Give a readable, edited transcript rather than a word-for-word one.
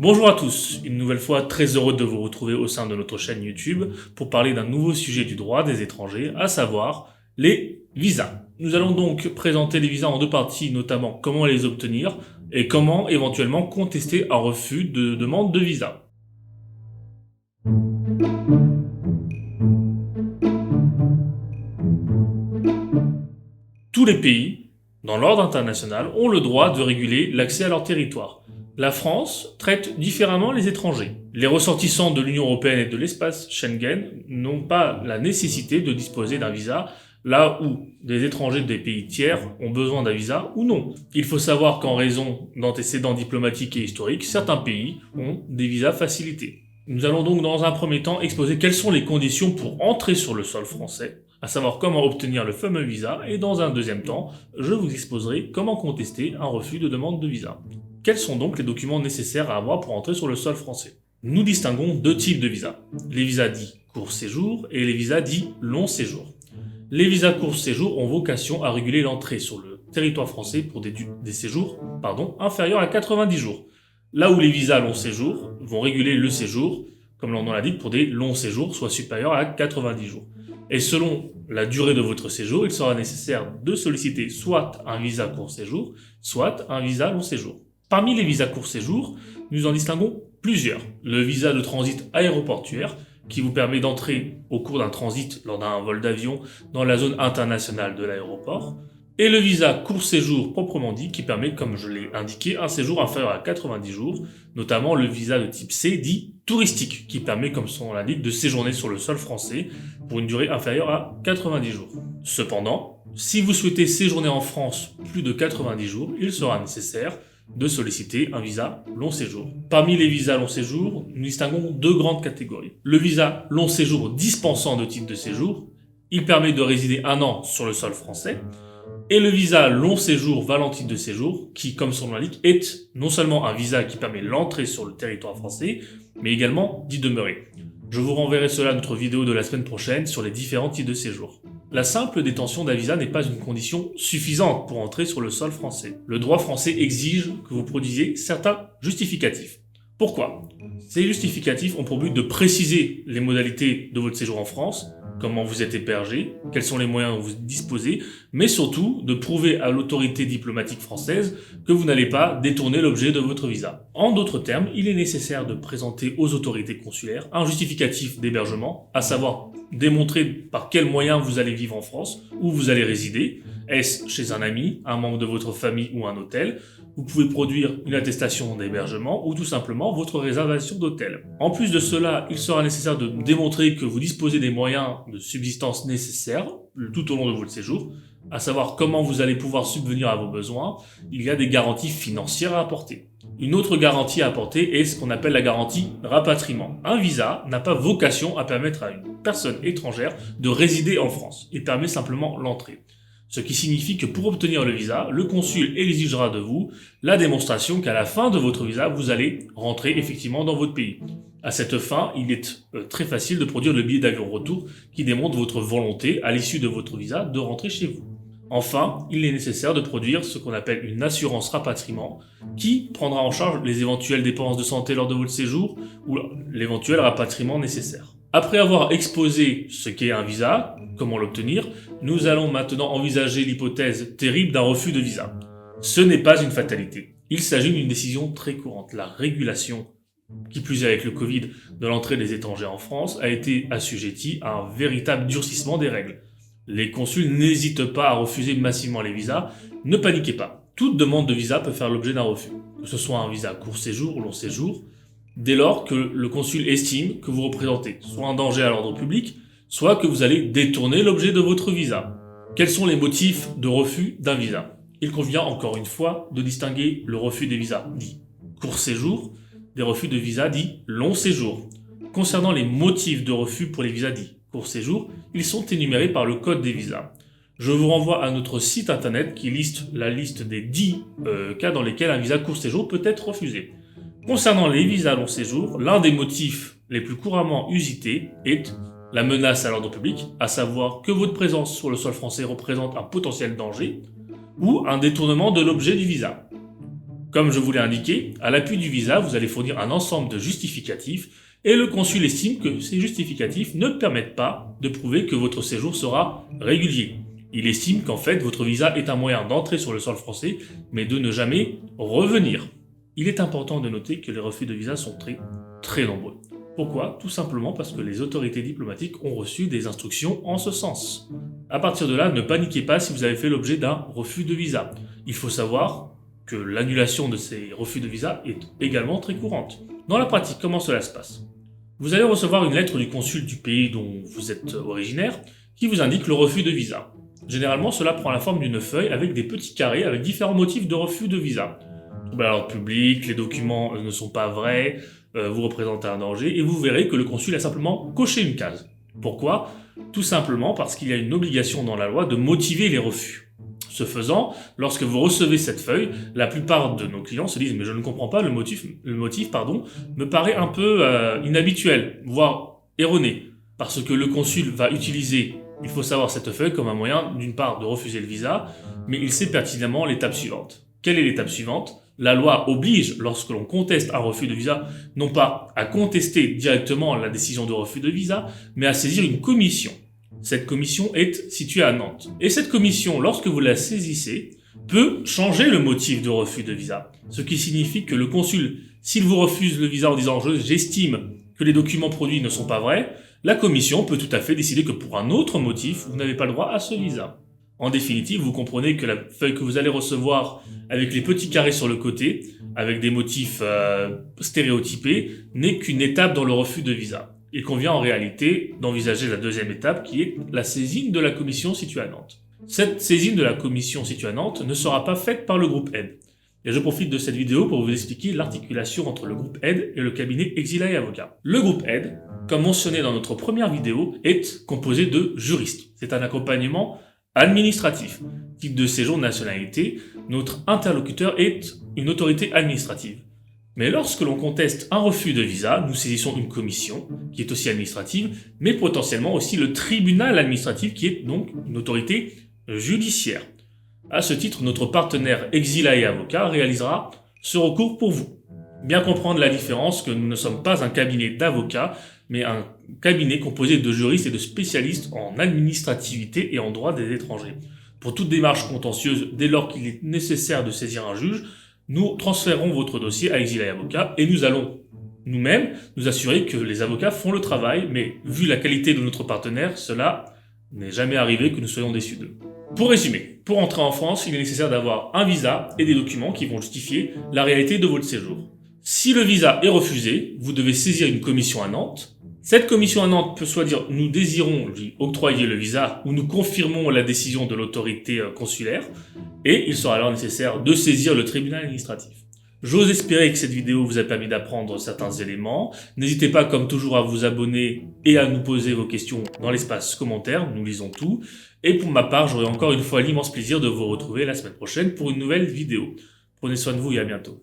Bonjour à tous, une nouvelle fois très heureux de vous retrouver au sein de notre chaîne YouTube pour parler d'un nouveau sujet du droit des étrangers, à savoir les visas. Nous allons donc présenter les visas en deux parties, notamment comment les obtenir et comment éventuellement contester un refus de demande de visa. Tous les pays, dans l'ordre international, ont le droit de réguler l'accès à leur territoire. La France traite différemment les étrangers. Les ressortissants de l'Union européenne et de l'espace Schengen n'ont pas la nécessité de disposer d'un visa, là où des étrangers des pays tiers ont besoin d'un visa ou non. Il faut savoir qu'en raison d'antécédents diplomatiques et historiques, certains pays ont des visas facilités. Nous allons donc dans un premier temps exposer quelles sont les conditions pour entrer sur le sol français, à savoir comment obtenir le fameux visa, et dans un deuxième temps, je vous exposerai comment contester un refus de demande de visa. Quels sont donc les documents nécessaires à avoir pour entrer sur le sol français? Nous distinguons deux types de visas. Les visas dits court séjour et les visas dits long séjour. Les visas court séjour ont vocation à réguler l'entrée sur le territoire français pour des séjours inférieurs à 90 jours. Là où les visas long séjour vont réguler le séjour, comme l'on l'indique, pour des longs séjours, soit supérieurs à 90 jours. Et selon la durée de votre séjour, il sera nécessaire de solliciter soit un visa court séjour, soit un visa long séjour. Parmi les visas court séjour, nous en distinguons plusieurs. Le visa de transit aéroportuaire, qui vous permet d'entrer au cours d'un transit lors d'un vol d'avion dans la zone internationale de l'aéroport. Et le visa court séjour proprement dit, qui permet, comme je l'ai indiqué, un séjour inférieur à 90 jours, notamment le visa de type C, dit touristique, qui permet, comme son nom l'indique, de séjourner sur le sol français pour une durée inférieure à 90 jours. Cependant, si vous souhaitez séjourner en France plus de 90 jours, il sera nécessaire de solliciter un visa long séjour. Parmi les visas long séjour, nous distinguons deux grandes catégories. Le visa long séjour dispensant de titre de séjour, il permet de résider 1 an sur le sol français, et le visa long séjour valant titre de séjour, qui, comme son nom l'indique, est non seulement un visa qui permet l'entrée sur le territoire français, mais également d'y demeurer. Je vous renverrai cela à notre vidéo de la semaine prochaine sur les différents types de séjour. La simple détention d'un visa n'est pas une condition suffisante pour entrer sur le sol français. Le droit français exige que vous produisiez certains justificatifs. Pourquoi? Ces justificatifs ont pour but de préciser les modalités de votre séjour en France, comment vous êtes hébergé, quels sont les moyens dont vous disposez, mais surtout de prouver à l'autorité diplomatique française que vous n'allez pas détourner l'objet de votre visa. En d'autres termes, il est nécessaire de présenter aux autorités consulaires un justificatif d'hébergement, à savoir démontrer par quels moyens vous allez vivre en France, où vous allez résider. Est-ce chez un ami, un membre de votre famille ou un hôtel? Vous pouvez produire une attestation d'hébergement ou tout simplement votre réservation d'hôtel. En plus de cela, il sera nécessaire de démontrer que vous disposez des moyens de subsistance nécessaires tout au long de votre séjour, à savoir comment vous allez pouvoir subvenir à vos besoins. Il y a des garanties financières à apporter. Une autre garantie à apporter est ce qu'on appelle la garantie rapatriement. Un visa n'a pas vocation à permettre à une personne étrangère de résider en France. Il permet simplement l'entrée. Ce qui signifie que pour obtenir le visa, le consul exigera de vous la démonstration qu'à la fin de votre visa, vous allez rentrer effectivement dans votre pays. À cette fin, il est très facile de produire le billet d'avion retour qui démontre votre volonté, à l'issue de votre visa, de rentrer chez vous. Enfin, il est nécessaire de produire ce qu'on appelle une assurance rapatriement qui prendra en charge les éventuelles dépenses de santé lors de votre séjour ou l'éventuel rapatriement nécessaire. Après avoir exposé ce qu'est un visa, comment l'obtenir, nous allons maintenant envisager l'hypothèse terrible d'un refus de visa. Ce n'est pas une fatalité. Il s'agit d'une décision très courante. La régulation, qui plus est avec le Covid, de l'entrée des étrangers en France, a été assujettie à un véritable durcissement des règles. Les consuls n'hésitent pas à refuser massivement les visas. Ne paniquez pas. Toute demande de visa peut faire l'objet d'un refus, que ce soit un visa court séjour ou long séjour, dès lors que le consul estime que vous représentez soit un danger à l'ordre public, soit que vous allez détourner l'objet de votre visa. Quels sont les motifs de refus d'un visa? Il convient encore une fois de distinguer le refus des visas dits court séjour des refus de visas dits long séjour. Concernant les motifs de refus pour les visas dits court séjour, ils sont énumérés par le code des visas. Je vous renvoie à notre site internet qui liste la liste des 10 cas dans lesquels un visa court séjour peut être refusé. Concernant les visas long séjour, l'un des motifs les plus couramment usités est la menace à l'ordre public, à savoir que votre présence sur le sol français représente un potentiel danger, ou un détournement de l'objet du visa. Comme je vous l'ai indiqué, à l'appui du visa, vous allez fournir un ensemble de justificatifs et le consul estime que ces justificatifs ne permettent pas de prouver que votre séjour sera régulier. Il estime qu'en fait, votre visa est un moyen d'entrer sur le sol français, mais de ne jamais revenir. Il est important de noter que les refus de visa sont très nombreux. Pourquoi? Tout simplement parce que les autorités diplomatiques ont reçu des instructions en ce sens. À partir de là, ne paniquez pas si vous avez fait l'objet d'un refus de visa. Il faut savoir que l'annulation de ces refus de visa est également très courante. Dans la pratique, comment cela se passe? Vous allez recevoir une lettre du consul du pays dont vous êtes originaire qui vous indique le refus de visa. Généralement, cela prend la forme d'une feuille avec des petits carrés avec différents motifs de refus de visa. Trouble à l'ordre public, les documents ne sont pas vrais, vous représentez un danger, et vous verrez que le consul a simplement coché une case. Pourquoi? Tout simplement parce qu'il y a une obligation dans la loi de motiver les refus. Ce faisant, lorsque vous recevez cette feuille, la plupart de nos clients se disent « mais je ne comprends pas, le motif me paraît un peu inhabituel, voire erroné, parce que le consul va utiliser, il faut savoir, cette feuille comme un moyen, d'une part, de refuser le visa, mais il sait pertinemment l'étape suivante. Quelle est l'étape suivante? La loi oblige, lorsque l'on conteste un refus de visa, non pas à contester directement la décision de refus de visa, mais à saisir une commission. Cette commission est située à Nantes. Et cette commission, lorsque vous la saisissez, peut changer le motif de refus de visa. Ce qui signifie que le consul, s'il vous refuse le visa en disant « j'estime que les documents produits ne sont pas vrais », la commission peut tout à fait décider que pour un autre motif, vous n'avez pas le droit à ce visa. En définitive, vous comprenez que la feuille que vous allez recevoir avec les petits carrés sur le côté, avec des motifs stéréotypés, n'est qu'une étape dans le refus de visa. Il convient en réalité d'envisager la deuxième étape qui est la saisine de la commission située à Nantes. Cette saisine de la commission située à Nantes ne sera pas faite par le groupe Aide. Et je profite de cette vidéo pour vous expliquer l'articulation entre le groupe Aide et le cabinet Exilae Avocats. Le groupe Aide, comme mentionné dans notre première vidéo, est composé de juristes. C'est un accompagnement administratif. Type de séjour, nationalité, notre interlocuteur est une autorité administrative. Mais lorsque l'on conteste un refus de visa, nous saisissons une commission, qui est aussi administrative, mais potentiellement aussi le tribunal administratif, qui est donc une autorité judiciaire. À ce titre, notre partenaire Exilae Avocats réalisera ce recours pour vous. Bien comprendre la différence que nous ne sommes pas un cabinet d'avocats, mais un cabinet composé de juristes et de spécialistes en administrativité et en droit des étrangers. Pour toute démarche contentieuse, dès lors qu'il est nécessaire de saisir un juge, nous transférons votre dossier à Exilae Avocats et nous allons nous-mêmes nous assurer que les avocats font le travail, mais vu la qualité de notre partenaire, cela n'est jamais arrivé que nous soyons déçus d'eux. Pour résumer, pour entrer en France, il est nécessaire d'avoir un visa et des documents qui vont justifier la réalité de votre séjour. Si le visa est refusé, vous devez saisir une commission à Nantes. Cette commission à Nantes peut soit dire nous désirons lui octroyer le visa ou nous confirmons la décision de l'autorité consulaire et il sera alors nécessaire de saisir le tribunal administratif. J'ose espérer que cette vidéo vous a permis d'apprendre certains éléments. N'hésitez pas comme toujours à vous abonner et à nous poser vos questions dans l'espace commentaire, nous lisons tout. Et pour ma part, j'aurai encore une fois l'immense plaisir de vous retrouver la semaine prochaine pour une nouvelle vidéo. Prenez soin de vous et à bientôt.